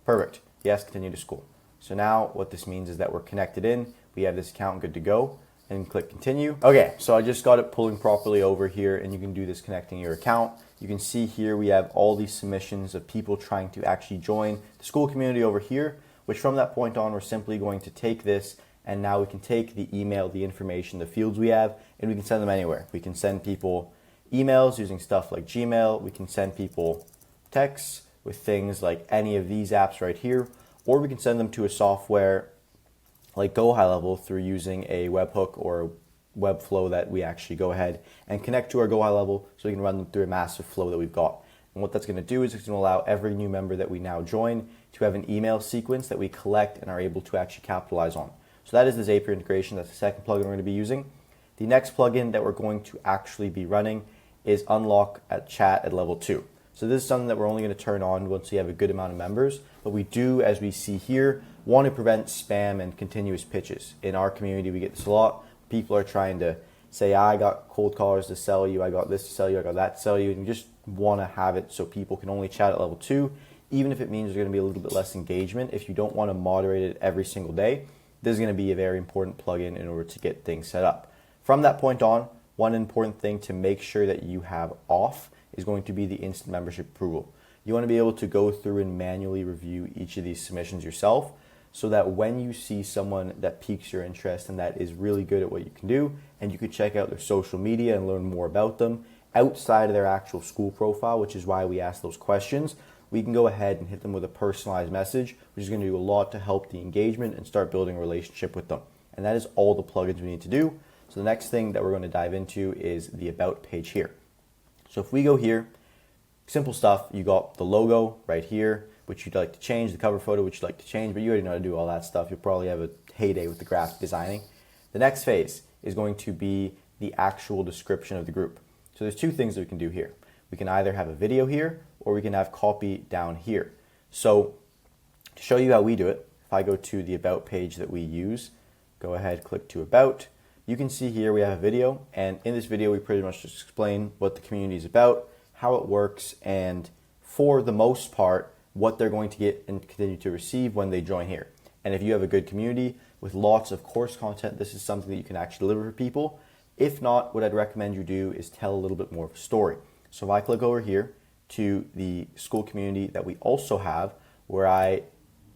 Perfect. Yes, continue to Skool. So now what this means is that we're connected in. We have this account good to go, and click continue. Okay, so I just got it pulling properly over here, and you can do this connecting your account. You can see here we have all these submissions of people trying to actually join the Skool community over here, which from that point on, we're simply going to take this, and now we can take the email, the information, the fields we have, and we can send them anywhere. We can send people emails using stuff like Gmail. We can send people texts with things like any of these apps right here, or we can send them to a software like Go High Level through using a webhook or a Webflow that we actually go ahead and connect to our Go High Level, so we can run them through a massive flow that we've got. And what that's going to do is it's going to allow every new member that we now join to have an email sequence that we collect and are able to actually capitalize on. So that is the Zapier integration. That's the second plugin we're going to be using. The next plugin that we're going to actually be running is Unlock at Chat at level 2. So this is something that we're only going to turn on once we have a good amount of members. But we do, as we see here, want to prevent spam and continuous pitches. In our community, we get this a lot. People are trying to say, I got cold callers to sell you, I got this to sell you, I got that to sell you, and you just want to have it so people can only chat at level 2. even if it means there's going to be a little bit less engagement. If you don't want to moderate it every single day, this is going to be a very important plugin in order to get things set up. From that point on, one important thing to make sure that you have off is going to be the instant membership approval. You want to be able to go through and manually review each of these submissions yourself, so that when you see someone that piques your interest and that is really good at what you can do, and you can check out their social media and learn more about them outside of their actual Skool profile, which is why we ask those questions, we can go ahead and hit them with a personalized message, which is going to do a lot to help the engagement and start building a relationship with them. And that is all the plugins we need to do. So the next thing that we're going to dive into is the About page here. So if we go here, simple stuff, you got the logo right here, which you'd like to change, the cover photo, which you'd like to change, but you already know how to do all that stuff. You'll probably have a heyday with the graphic designing. The next phase is going to be the actual description of the group. So there's two things that we can do here. We can either have a video here, or we can have copy down here. So to show you how we do it, if I go to the About page that we use, go ahead, click to About, you can see here we have a video, and in this video we pretty much just explain what the community is about, how it works, and for the most part, what they're going to get and continue to receive when they join here. And if you have a good community with lots of course content, this is something that you can actually deliver for people. If not, what I'd recommend you do is tell a little bit more of a story. So if I click over here to the Skool community that we also have, where I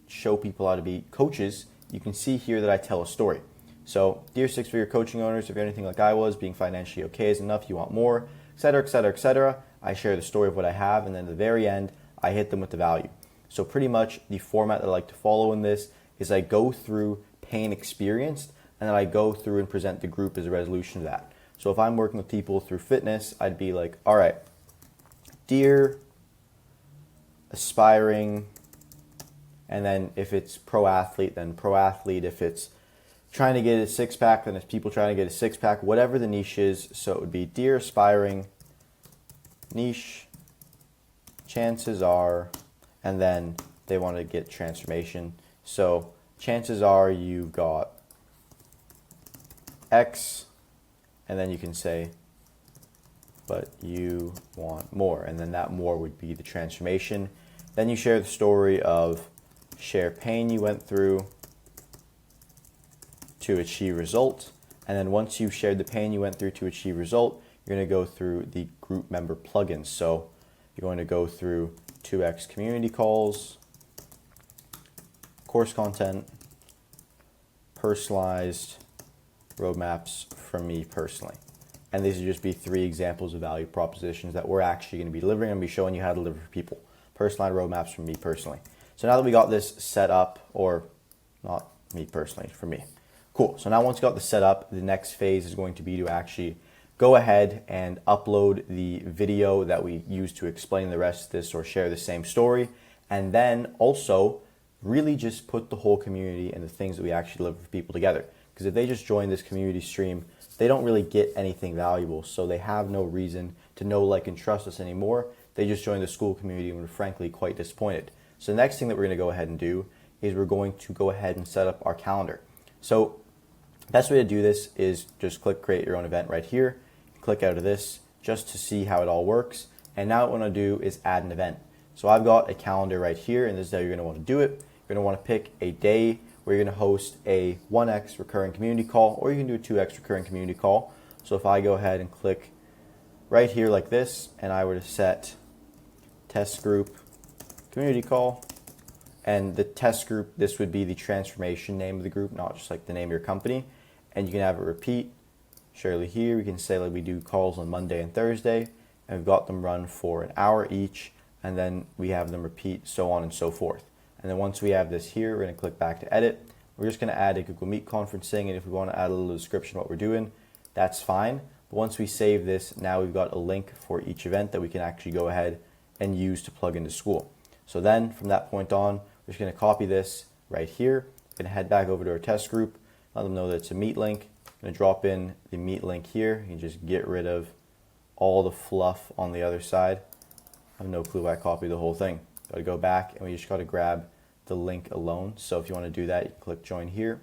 show people how to be coaches, you can see here that I tell a story. So, dear six-figure coaching owners, if you're anything like I was, being financially okay is enough, you want more, etc., etc., etc. I share the story of what I have, and then at the very end, I hit them with the value. So pretty much the format that I like to follow in this is I go through pain experienced, and then I go through and present the group as a resolution to that. So if I'm working with people through fitness, I'd be like, all right, dear aspiring, and then if it's pro athlete, then pro athlete. If it's trying to get a six-pack, then it's people trying to get a six-pack, whatever the niche is. So it would be dear aspiring, niche, chances are, and then they want to get transformation. So chances are you've got X, and then you can say, but you want more, and then that more would be the transformation. Then you share the story of share pain you went through to achieve result, and then once you've shared the pain you went through to achieve result, you're going to go through the group member plugins. So you're going to go through 2x community calls, course content, personalized roadmaps from me personally. And these would just be 3 examples of value propositions that we're actually going to be delivering and be showing you how to deliver for people. Personalized roadmaps from me personally. So now that we got this set up, or not me personally, for me. Cool. So now once you got this set up, the next phase is going to be to actually go ahead and upload the video that we use to explain the rest of this or share the same story. And then also really just put the whole community and the things that we actually deliver for people together. Because if they just join this community stream, they don't really get anything valuable. So they have no reason to know, like, and trust us anymore. They just joined the Skool community and were frankly quite disappointed. So the next thing that we're going to go ahead and do is we're going to go ahead and set up our calendar. So the best way to do this is just click create your own event right here. Click out of this just to see how it all works. And now what we're going to do is add an event. So I've got a calendar right here, and this is how you're going to want to do it. You're going to want to pick a day where you're going to host a 1x recurring community call, or you can do a 2x recurring community call. So if I go ahead and click right here like this, and I were to set test group community call, and the test group, this would be the transformation name of the group, not just like the name of your company. And you can have it repeat. Surely here we can say like we do calls on Monday and Thursday, and we've got them run for an hour each, and then we have them repeat, so on and so forth. And then once we have this here, we're going to click back to edit. We're just going to add a Google Meet conferencing, and if we want to add a little description of what we're doing, that's fine. But once we save this, now we've got a link for each event that we can actually go ahead and use to plug into Skool. So then from that point on, we're just going to copy this right here. We're going to head back over to our test group, let them know that it's a Meet link. I'm going to drop in the Meet link here. You can just get rid of all the fluff on the other side. I have no clue why I copied the whole thing. Got to go back, and we just got to grab the link alone. So if you want to do that, you click join here,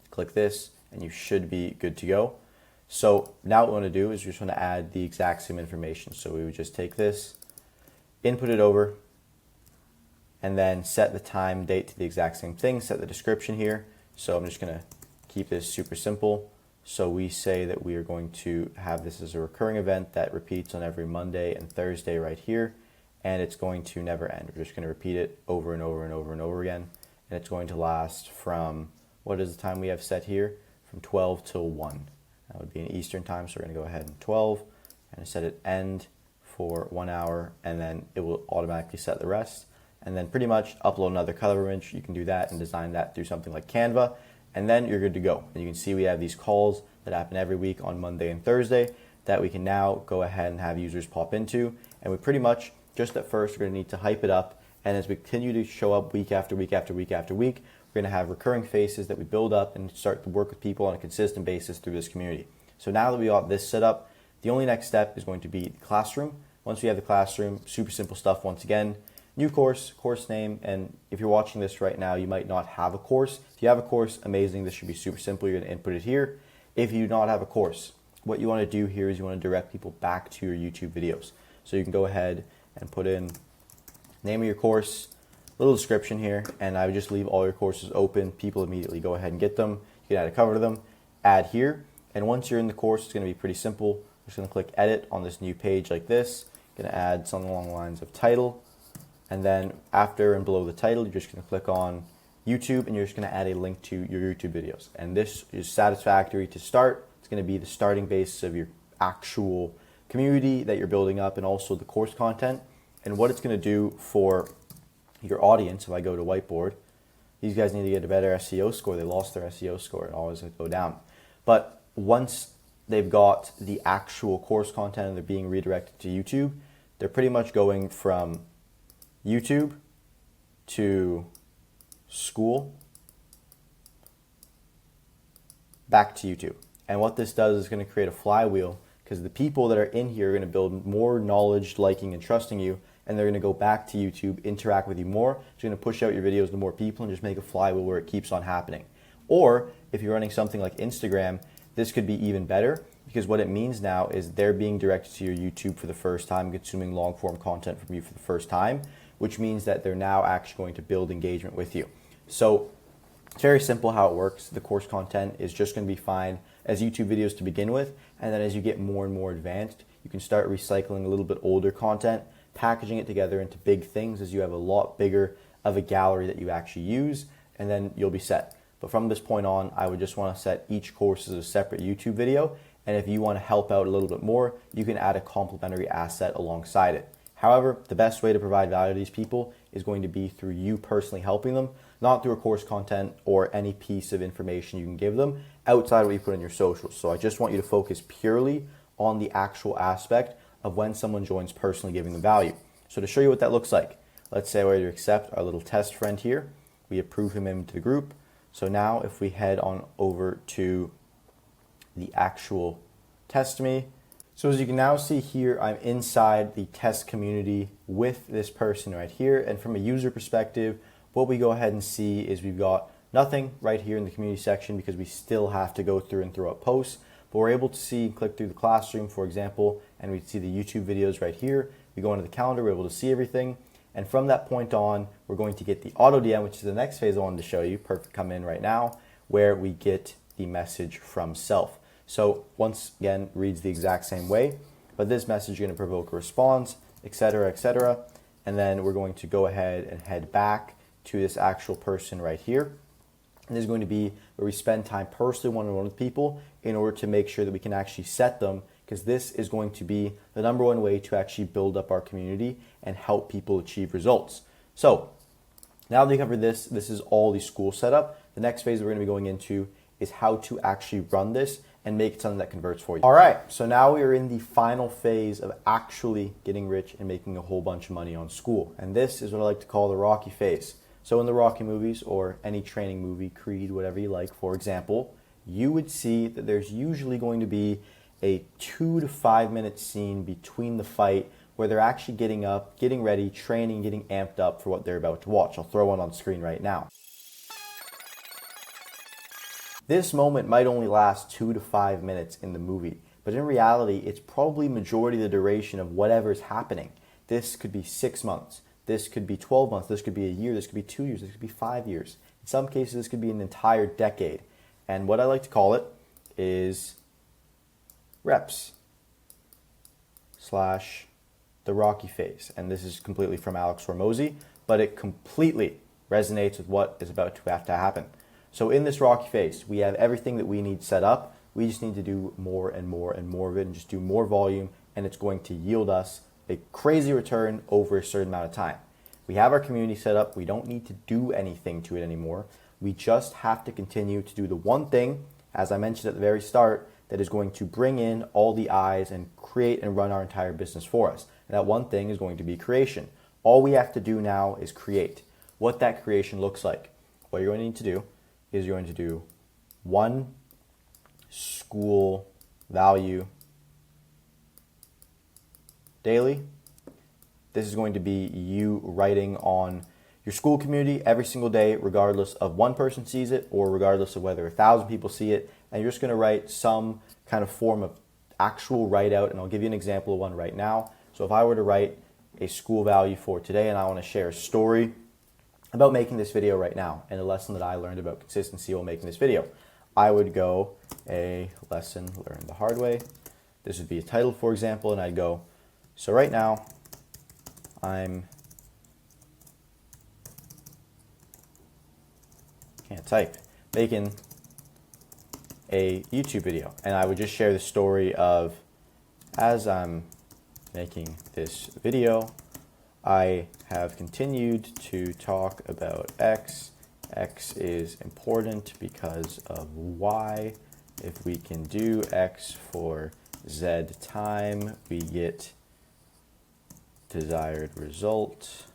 click this, and you should be good to go. So now what we want to do is we just want to add the exact same information. So we would just take this, input it over, and then set the time, date to the exact same thing, set the description here. So I'm just gonna keep this super simple. So we say that we are going to have this as a recurring event that repeats on every Monday and Thursday right here, and it's going to never end. We're just gonna repeat it over and over and over and over again, and it's going to last from, what is the time we have set here? From 12 till 1. That would be in Eastern time, so we're gonna go ahead and 12, and set it end for 1 hour, and then it will automatically set the rest. And then pretty much upload another color image. You can do that and design that through something like Canva, and then you're good to go. And you can see we have these calls that happen every week on Monday and Thursday that we can now go ahead and have users pop into. And we pretty much, just at first, we're gonna need to hype it up. And as we continue to show up week after week after week after week, we're gonna have recurring faces that we build up and start to work with people on a consistent basis through this community. So now that we got this set up, the only next step is going to be the classroom. Once we have the classroom, super simple stuff once again. New course, course name, and if you're watching this right now, you might not have a course. If you have a course, amazing, this should be super simple. You're gonna input it here. If you do not have a course, what you wanna do here is you wanna direct people back to your YouTube videos. So you can go ahead and put in name of your course, little description here, and I would just leave all your courses open. People immediately go ahead and get them. You can add a cover to them, add here, and once you're in the course, it's gonna be pretty simple. I'm just gonna click edit on this new page like this. Gonna add something along the lines of title. And then after and below the title, you're just gonna click on YouTube, and you're just gonna add a link to your YouTube videos. And this is satisfactory to start. It's gonna be the starting base of your actual community that you're building up, and also the course content. And what it's gonna do for your audience, if I go to whiteboard, these guys need to get a better SEO score. They lost their SEO score, it always go down. But once they've got the actual course content and they're being redirected to YouTube, they're pretty much going from YouTube to Skool back to YouTube. And what this does is going to create a flywheel, because the people that are in here are going to build more knowledge, liking, and trusting you, and they're going to go back to YouTube, interact with you more. It's going to push out your videos to more people and just make a flywheel where it keeps on happening. Or if you're running something like Instagram, this could be even better, because what it means now is they're being directed to your YouTube for the first time, consuming long form content from you for the first time, which means that they're now actually going to build engagement with you. So it's very simple how it works. The course content is just going to be fine as YouTube videos to begin with, and then as you get more and more advanced, you can start recycling a little bit older content, packaging it together into big things as you have a lot bigger of a gallery that you actually use, and then you'll be set. But from this point on, I would just want to set each course as a separate YouTube video, and if you want to help out a little bit more, you can add a complementary asset alongside it. However, the best way to provide value to these people is going to be through you personally helping them, not through a course content or any piece of information you can give them outside of what you put in your socials. So I just want you to focus purely on the actual aspect of when someone joins personally giving them value. So to show you what that looks like, let's say we're to accept our little test friend here. We approve him into the group. So now if we head on over to the actual test me, so as you can now see here, I'm inside the test community with this person right here. And from a user perspective, what we go ahead and see is we've got nothing right here in the community section because we still have to go through and throw up posts. But we're able to see, click through the classroom, for example, and we see the YouTube videos right here. We go into the calendar, we're able to see everything. And from that point on, we're going to get the auto DM, which is the next phase I wanted to show you. Perfect, come in right now, where we get the message from self. So once again, reads the exact same way, but this message is going to provoke a response, etc., etc. And then we're going to go ahead and head back to this actual person right here. And this is going to be where we spend time personally one-on-one with people in order to make sure that we can actually set them, because this is going to be the number one way to actually build up our community and help people achieve results. So now that you covered this, this is all the Skool setup. The next phase we're going to be going into is how to actually run this and make it something that converts for you. All right, so now we are in the final phase of actually getting rich and making a whole bunch of money on Skool. And this is what I like to call the Rocky phase. So in the Rocky movies, or any training movie, Creed, whatever you like, for example, you would see that there's usually going to be a 2 to 5 minute scene between the fight where they're actually getting up, getting ready, training, getting amped up for what they're about to watch. I'll throw one on screen right now. This moment might only last 2 to 5 minutes in the movie, but in reality, it's probably majority of the duration of whatever's happening. This could be 6 months. this could be 12 months, this could be a year, this could be 2 years, this could be 5 years. In some cases, this could be an entire decade. And what I like to call it is reps / the Rocky phase. And this is completely from Alex Hormozy, but it completely resonates with what is about to have to happen. So in this Rocky phase, we have everything that we need set up. We just need to do more and more and more of it and just do more volume, and it's going to yield us a crazy return over a certain amount of time. We have our community set up. We don't need to do anything to it anymore. We just have to continue to do the one thing, as I mentioned at the very start, that is going to bring in all the eyes and create and run our entire business for us. And that one thing is going to be creation. All we have to do now is create. What that creation looks like. What you're going to need to do is you're going to do one Skool value daily. This is going to be you writing on your Skool community every single day, regardless of one person sees it or regardless of whether 1,000 people see it. And you're just going to write some kind of form of actual write out. And I'll give you an example of one right now. So if I were to write a Skool value for today and I want to share a story about making this video right now and a lesson that I learned about consistency while making this video, I would go a lesson learned the hard way. This would be a title, for example, and I'd go, so right now can't type, making a YouTube video. And I would just share the story of, as I'm making this video, I have continued to talk about X. X is important because of Y. If we can do X for Z time, we get desired result,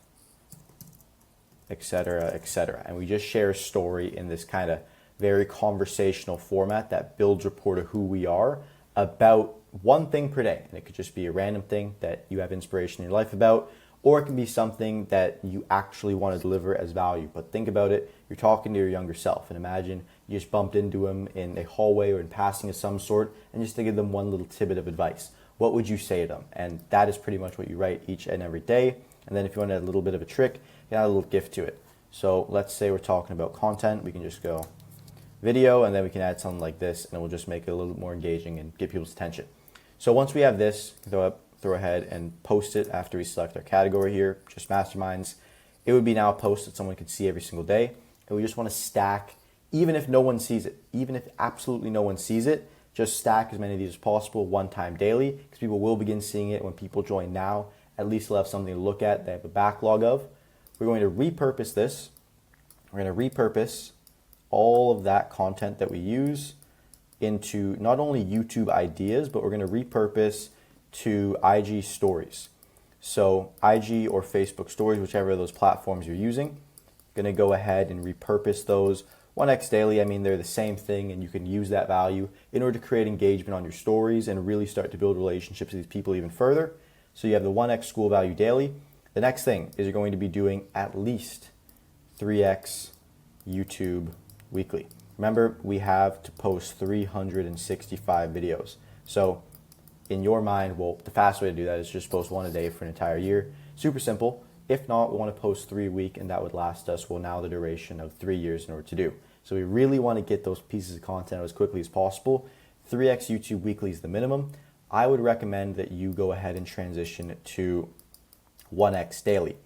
etc., etc. And we just share a story in this kind of very conversational format that builds rapport to who we are about one thing per day. And it could just be a random thing that you have inspiration in your life about, or it can be something that you actually want to deliver as value. But think about it, you're talking to your younger self, and imagine you just bumped into him in a hallway or in passing of some sort, and just to give them one little tidbit of advice. What would you say to them? And that is pretty much what you write each and every day. And then if you want to add a little bit of a trick, you can add a little gift to it. So let's say we're talking about content, we can just go video, and then we can add something like this, and it will just make it a little bit more engaging and get people's attention. So once we have this, throw ahead and post it after we select our category here, just masterminds. It would be now a post that someone could see every single day. And we just want to stack, even if no one sees it, even if absolutely no one sees it, just stack as many of these as possible one time daily, because people will begin seeing it when people join now. At least they'll have something to look at, they have a backlog of. We're going to repurpose this. We're going to repurpose all of that content that we use into not only YouTube ideas, but we're going to repurpose to IG stories. So IG or Facebook stories, whichever of those platforms you're using, going to go ahead and repurpose those 1x daily. I mean, they're the same thing, and you can use that value in order to create engagement on your stories and really start to build relationships with these people even further. So you have the 1x Skool value daily. The next thing is you're going to be doing at least 3x YouTube weekly. Remember, we have to post 365 videos. So in your mind, well, the fast way to do that is just post one a day for an entire year. Super simple. If not, we want to post 3 a week, and that would last us, well, now the duration of 3 years in order to do. So we really want to get those pieces of content as quickly as possible. 3x YouTube weekly is the minimum. I would recommend that you go ahead and transition to 1x daily.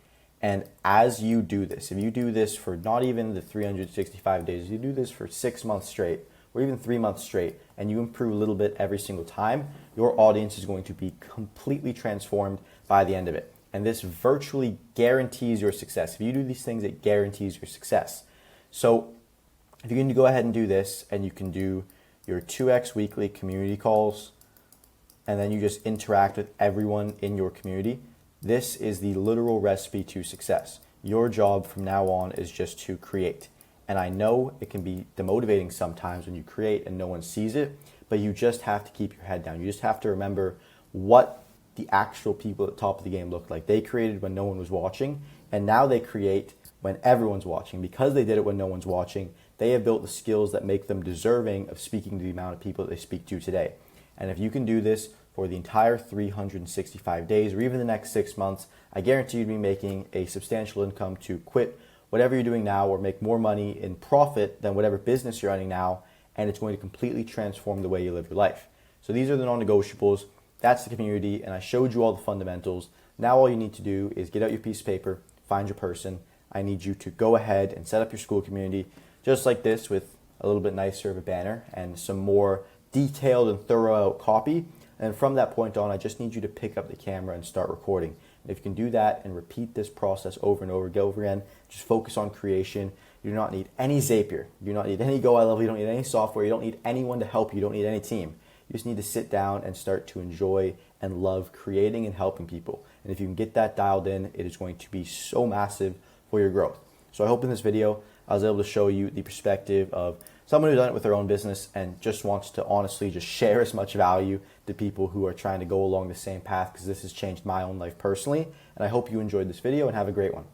And as you do this, if you do this for not even the 365 days, you do this for 6 months straight, or even 3 months straight, and you improve a little bit every single time, your audience is going to be completely transformed by the end of it. And this virtually guarantees your success. If you do these things, it guarantees your success. So if you can go ahead and do this, and you can do your 2x weekly community calls, and then you just interact with everyone in your community, this is the literal recipe to success. Your job from now on is just to create. And I know it can be demotivating sometimes when you create and no one sees it, but you just have to keep your head down. You just have to remember what the actual people at the top of the game looked like. They created when no one was watching, and now they create when everyone's watching. Because they did it when no one's watching, they have built the skills that make them deserving of speaking to the amount of people that they speak to today. And if you can do this for the entire 365 days or even the next 6 months, I guarantee you'd be making a substantial income to quit whatever you're doing now or make more money in profit than whatever business you're running now, and it's going to completely transform the way you live your life. So these are the non-negotiables. That's the community, and I showed you all the fundamentals. Now all you need to do is get out your piece of paper, find your person. I need you to go ahead and set up your Skool community just like this with a little bit nicer of a banner and some more detailed and thorough copy. And from that point on, I just need you to pick up the camera and start recording. And if you can do that and repeat this process over and over again, just focus on creation. You do not need any Zapier. You do not need any Go I Level. You don't need any software. You don't need anyone to help you. You don't need any team. You just need to sit down and start to enjoy and love creating and helping people. And if you can get that dialed in, it is going to be so massive for your growth. So I hope in this video, I was able to show you the perspective of someone who's done it with their own business and just wants to honestly just share as much value to people who are trying to go along the same path, because this has changed my own life personally. And I hope you enjoyed this video and have a great one.